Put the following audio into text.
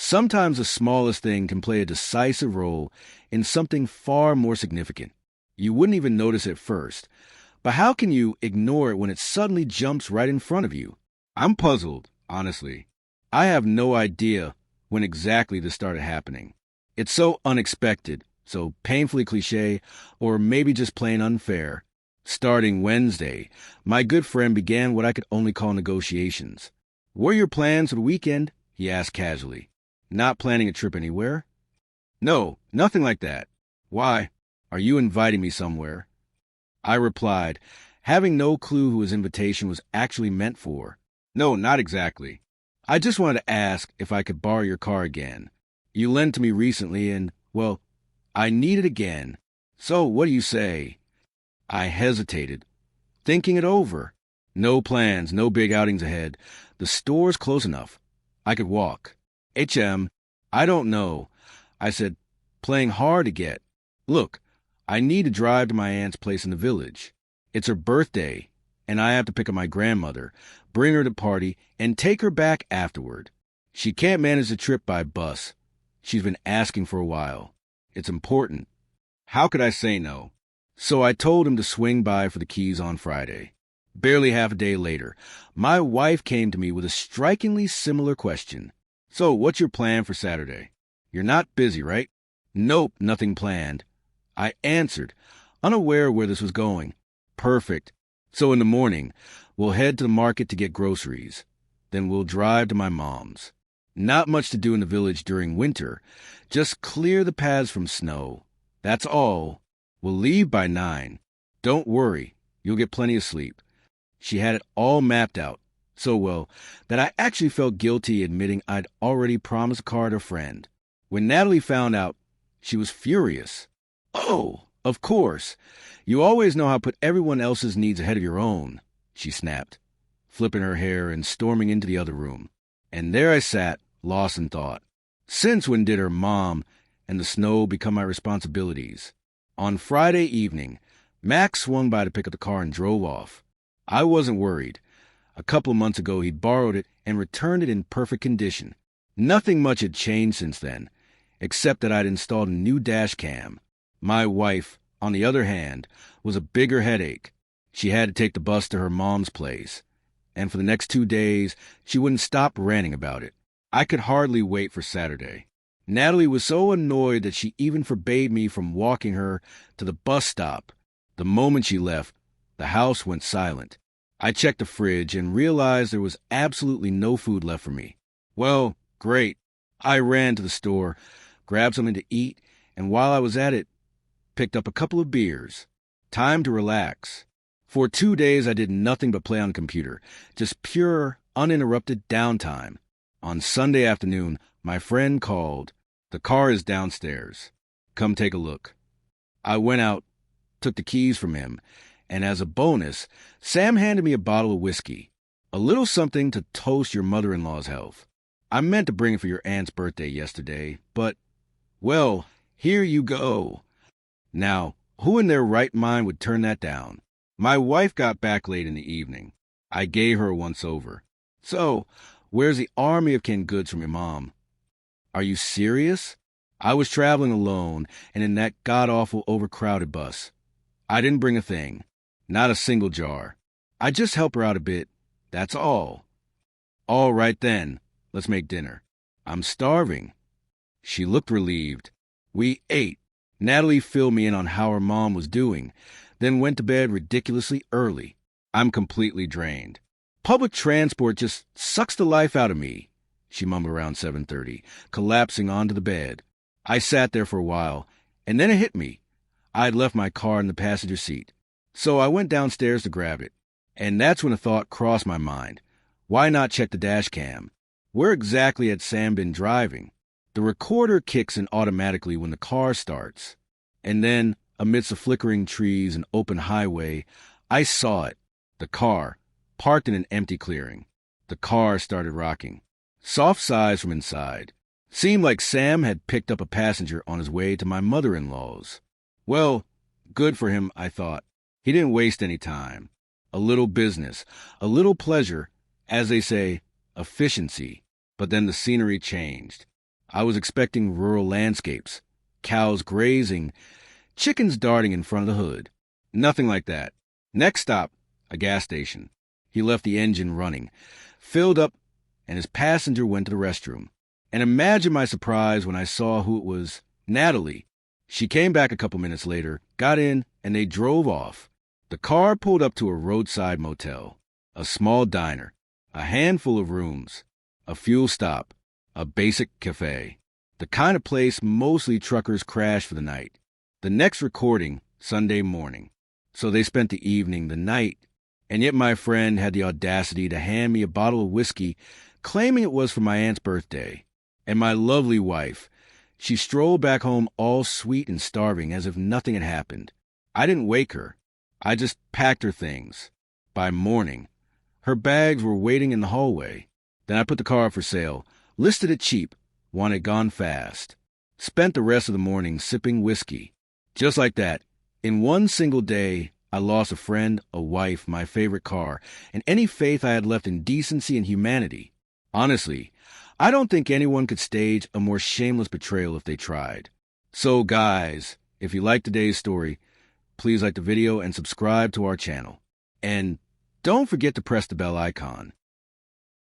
Sometimes the smallest thing can play a decisive role in something far more significant. You wouldn't even notice it first, but how can you ignore it when it suddenly jumps right in front of you? I'm puzzled, honestly. I have no idea when exactly this started happening. It's so unexpected, so painfully cliche, or maybe just plain unfair. Starting Wednesday, my good friend began what I could only call negotiations. "What are your plans for the weekend?" he asked casually. "Not planning a trip anywhere?" "No, nothing like that." "Why? Are you inviting me somewhere?" I replied, having no clue who his invitation was actually meant for. "No, not exactly. I just wanted to ask if I could borrow your car again. You lent to me recently and, well, I need it again. So what do you say?" I hesitated, thinking it over. No plans, no big outings ahead. The store's close enough. I could walk. I don't know," I said, playing hard to get. "Look, I need to drive to my aunt's place in the village. It's her birthday, and I have to pick up my grandmother, bring her to the party, and take her back afterward. She can't manage the trip by bus. She's been asking for a while. It's important." How could I say no? So I told him to swing by for the keys on Friday. Barely half a day later, my wife came to me with a strikingly similar question. "So, what's your plan for Saturday? You're not busy, right?" "Nope, nothing planned," I answered, unaware where this was going. "Perfect. So in the morning, we'll head to the market to get groceries. Then we'll drive to my mom's. Not much to do in the village during winter. Just clear the paths from snow. That's all. We'll leave by 9. Don't worry, you'll get plenty of sleep." She had it all mapped out, so well that I actually felt guilty admitting I'd already promised a car to a friend. When Natalie found out, she was furious. "Oh, of course. You always know how to put everyone else's needs ahead of your own," she snapped, flipping her hair and storming into the other room. And there I sat, lost in thought. Since when did her mom and the snow become my responsibilities? On Friday evening, Max swung by to pick up the car and drove off. I wasn't worried. A couple of months ago, he'd borrowed it and returned it in perfect condition. Nothing much had changed since then, except that I'd installed a new dash cam. My wife, on the other hand, was a bigger headache. She had to take the bus to her mom's place, and for the next 2 days, she wouldn't stop ranting about it. I could hardly wait for Saturday. Natalie was so annoyed that she even forbade me from walking her to the bus stop. The moment she left, the house went silent. I checked the fridge and realized there was absolutely no food left for me. Well, great. I ran to the store, grabbed something to eat, and while I was at it, picked up a couple of beers. Time to relax. For 2 days, I did nothing but play on the computer, just pure, uninterrupted downtime. On Sunday afternoon, my friend called. "The car is downstairs. Come take a look." I went out, took the keys from him, and as a bonus, Sam handed me a bottle of whiskey. "A little something to toast your mother-in-law's health. I meant to bring it for your aunt's birthday yesterday, but, well, here you go." Now, who in their right mind would turn that down? My wife got back late in the evening. I gave her a once-over. "So, where's the army of canned goods from your mom?" "Are you serious?" I was traveling alone and in that god-awful overcrowded bus. I didn't bring a thing. Not a single jar. I just help her out a bit. That's all. "All right then. Let's make dinner." "I'm starving." She looked relieved. We ate. Natalie filled me in on how her mom was doing, then went to bed ridiculously early. I'm completely drained. "Public transport just sucks the life out of me," she mumbled around 7:30, collapsing onto the bed. I sat there for a while, and then it hit me. I had left my car in the passenger seat. So I went downstairs to grab it. And that's when a thought crossed my mind. Why not check the dash cam? Where exactly had Sam been driving? The recorder kicks in automatically when the car starts. And then, amidst the flickering trees and open highway, I saw it. The car, parked in an empty clearing. The car started rocking. Soft sighs from inside. Seemed like Sam had picked up a passenger on his way to my mother-in-law's. Well, good for him, I thought. He didn't waste any time. A little business, a little pleasure, as they say, efficiency. But then the scenery changed. I was expecting rural landscapes, cows grazing, chickens darting in front of the hood. Nothing like that. Next stop, a gas station. He left the engine running, filled up, and his passenger went to the restroom. And imagine my surprise when I saw who it was. Natalie. She came back a couple minutes later, got in, and they drove off. The car pulled up to a roadside motel, a small diner, a handful of rooms, a fuel stop, a basic cafe, the kind of place mostly truckers crash for the night. The next recording, Sunday morning. So they spent the evening, the night, and yet my friend had the audacity to hand me a bottle of whiskey, claiming it was for my aunt's birthday. And my lovely wife, she strolled back home all sweet and starving as if nothing had happened. I didn't wake her. I just packed her things. By morning, her bags were waiting in the hallway. Then I put the car up for sale, listed it cheap, wanted gone fast. Spent the rest of the morning sipping whiskey. Just like that, in one single day, I lost a friend, a wife, my favorite car, and any faith I had left in decency and humanity. Honestly, I don't think anyone could stage a more shameless betrayal if they tried. So guys, if you liked today's story, please like the video and subscribe to our channel. And don't forget to press the bell icon.